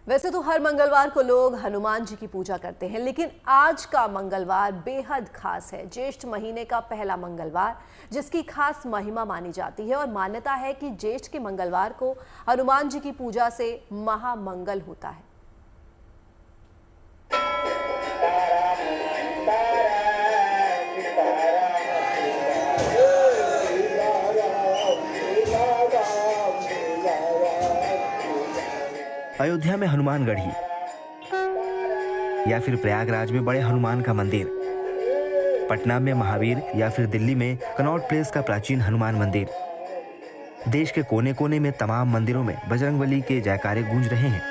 वैसे तो हर मंगलवार को लोग हनुमान जी की पूजा करते हैं, लेकिन आज का मंगलवार बेहद खास है। ज्येष्ठ महीने का पहला मंगलवार, जिसकी खास महिमा मानी जाती है और मान्यता है कि ज्येष्ठ के मंगलवार को हनुमान जी की पूजा से महामंगल होता है। अयोध्या में हनुमानगढ़ी या फिर प्रयागराज में बड़े हनुमान का मंदिर, पटना में महावीर या फिर दिल्ली में कनॉट प्लेस का प्राचीन हनुमान मंदिर। देश के कोने कोने में तमाम मंदिरों में बजरंगबली के जयकारे गूंज रहे हैं।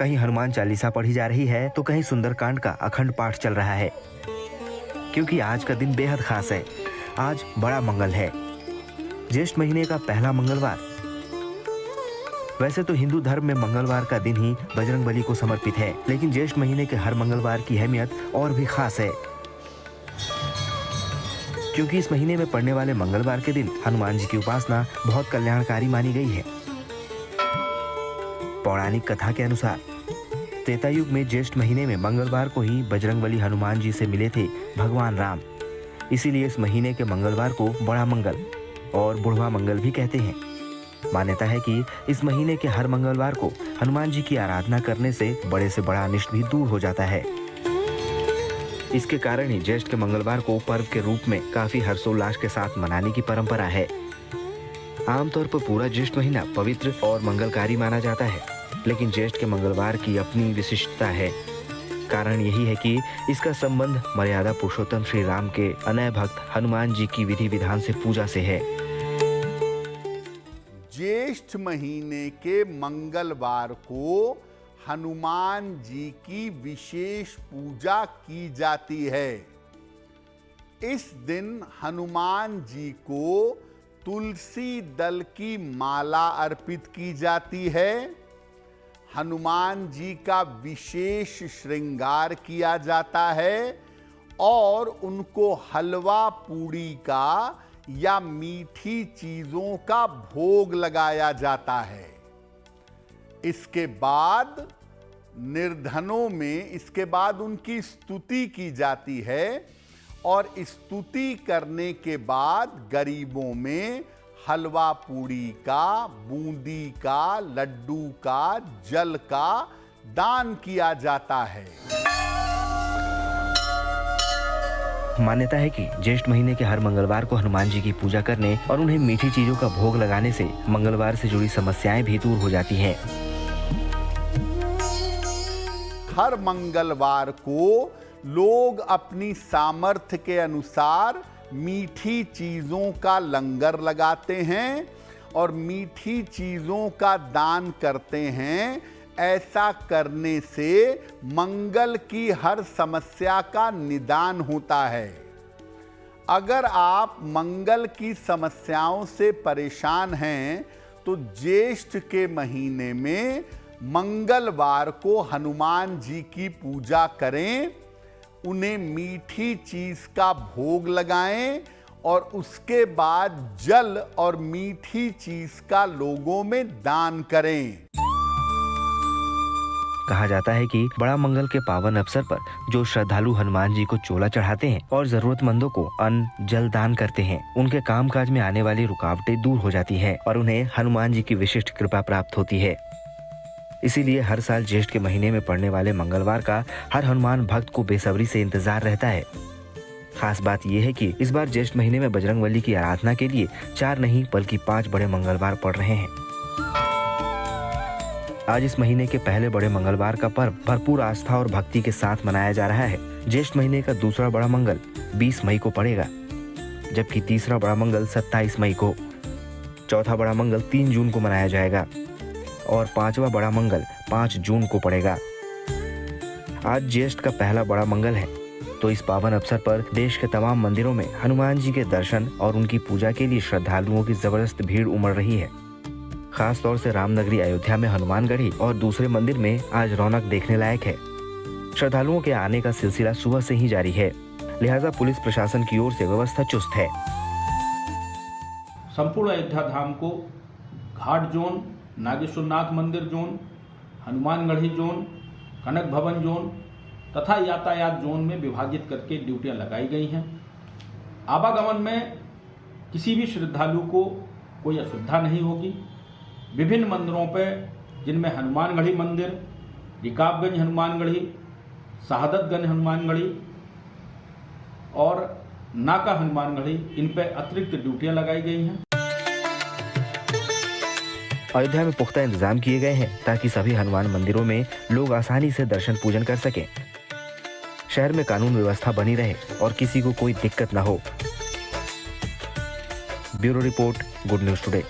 कहीं हनुमान चालीसा पढ़ी जा रही है तो कहीं सुंदरकांड का अखंड पाठ चल रहा है, क्योंकि आज का दिन बेहद खास है। आज बड़ा मंगल है, ज्येष्ठ महीने का पहला मंगलवार। वैसे तो हिंदू धर्म में मंगलवार का दिन ही बजरंगबली को समर्पित है, लेकिन ज्येष्ठ महीने के हर मंगलवार की अहमियत और भी खास है, क्योंकि इस महीने में पड़ने वाले मंगलवार के दिन हनुमान जी की उपासना बहुत कल्याणकारी मानी गई है। पौराणिक कथा के अनुसार त्रेता युग में ज्येष्ठ महीने में मंगलवार को ही बजरंगबली हनुमान जी से मिले थे भगवान राम। इसीलिए इस महीने के मंगलवार को बड़ा मंगल और बुढ़वा मंगल भी कहते हैं। मान्यता है कि इस महीने के हर मंगलवार को हनुमान जी की आराधना करने से बड़ा अनिष्ट भी दूर हो जाता है। इसके कारण ही ज्येष्ठ के मंगलवार को पर्व के रूप में काफी हर्षोल्लास के साथ मनाने की परंपरा है। आमतौर पर पूरा ज्येष्ठ महीना पवित्र और मंगलकारी माना जाता है, लेकिन ज्येष्ठ के मंगलवार की अपनी विशिष्टता है। कारण यही है कि इसका संबंध मर्यादा पुरुषोत्तम श्री राम के अनय भक्त हनुमान जी की विधि विधान से पूजा से है। ज्येष्ठ महीने के मंगलवार को हनुमान जी की विशेष पूजा की जाती है। इस दिन हनुमान जी को तुलसी दल की माला अर्पित की जाती है। हनुमान जी का विशेष श्रृंगार किया जाता है और उनको हलवा पूड़ी का या मीठी चीजों का भोग लगाया जाता है। इसके बाद निर्धनों में इसके बाद उनकी स्तुति की जाती है और स्तुति करने के बाद गरीबों में हलवा पूड़ी का, बूंदी का, लड्डू का, जल का दान किया जाता है। मान्यता है कि ज्येष्ठ महीने के हर मंगलवार को हनुमान जी की पूजा करने और उन्हें मीठी चीजों का भोग लगाने से मंगलवार से जुड़ी समस्याएं भी दूर हो जाती हैं। हर मंगलवार को लोग अपनी सामर्थ्य के अनुसार मीठी चीजों का लंगर लगाते हैं और मीठी चीजों का दान करते हैं। ऐसा करने से मंगल की हर समस्या का निदान होता है। अगर आप मंगल की समस्याओं से परेशान हैं तो ज्येष्ठ के महीने में मंगलवार को हनुमान जी की पूजा करें, उन्हें मीठी चीज का भोग लगाएं और उसके बाद जल और मीठी चीज का लोगों में दान करें। कहा जाता है कि बड़ा मंगल के पावन अवसर पर जो श्रद्धालु हनुमान जी को चोला चढ़ाते हैं और जरूरतमंदों को अन्न जल दान करते हैं, उनके कामकाज में आने वाली रुकावटें दूर हो जाती हैं और उन्हें हनुमान जी की विशिष्ट कृपा प्राप्त होती है। इसीलिए हर साल ज्येष्ठ के महीने में पड़ने वाले मंगलवार का हर हनुमान भक्त को बेसब्री से इंतजार रहता है। खास बात यह है कि इस बार ज्येष्ठ महीने में बजरंगबली की आराधना के लिए 4 नहीं बल्कि 5 बड़े मंगलवार पड़ रहे हैं। आज इस महीने के पहले बड़े मंगलवार का पर्व भरपूर आस्था और भक्ति के साथ मनाया जा रहा है। ज्येष्ठ महीने का दूसरा बड़ा मंगल 20 मई को पड़ेगा, जबकि तीसरा बड़ा मंगल 27 मई को, चौथा बड़ा मंगल 3 जून को मनाया जाएगा और 5वां बड़ा मंगल 5 जून को पड़ेगा। आज ज्येष्ठ का पहला बड़ा मंगल है, तो इस पावन अवसर पर देश के तमाम मंदिरों में हनुमान जी के दर्शन और उनकी पूजा के लिए श्रद्धालुओं की जबरदस्त भीड़ उमड़ रही है। खास तौर से रामनगरी अयोध्या में हनुमानगढ़ी और दूसरे मंदिर में आज रौनक देखने लायक है। श्रद्धालुओं के आने का सिलसिला सुबह से ही जारी है, लिहाजा पुलिस प्रशासन की ओर से व्यवस्था चुस्त है। संपूर्ण अयोध्या धाम को घाट जोन, नागेश्वरनाथ मंदिर जोन, हनुमानगढ़ी जोन, कनक भवन जोन तथा यातायात जोन में विभाजित करके ड्यूटियां लगाई गई हैं। आवागमन में किसी भी श्रद्धालु को कोई असुविधा नहीं होगी। विभिन्न मंदिरों पर, जिनमें हनुमानगढ़ी मंदिर, रिकाबगंज हनुमानगढ़ी, शहादतगंज हनुमानगढ़ी और नाका हनुमानगढ़ी, इन पर अतिरिक्त ड्यूटियां लगाई गई हैं। अयोध्या में पुख्ता इंतजाम किए गए हैं ताकि सभी हनुमान मंदिरों में लोग आसानी से दर्शन पूजन कर सकें। शहर में कानून व्यवस्था बनी रहे और किसी को कोई दिक्कत न हो। Bureau report, good news today.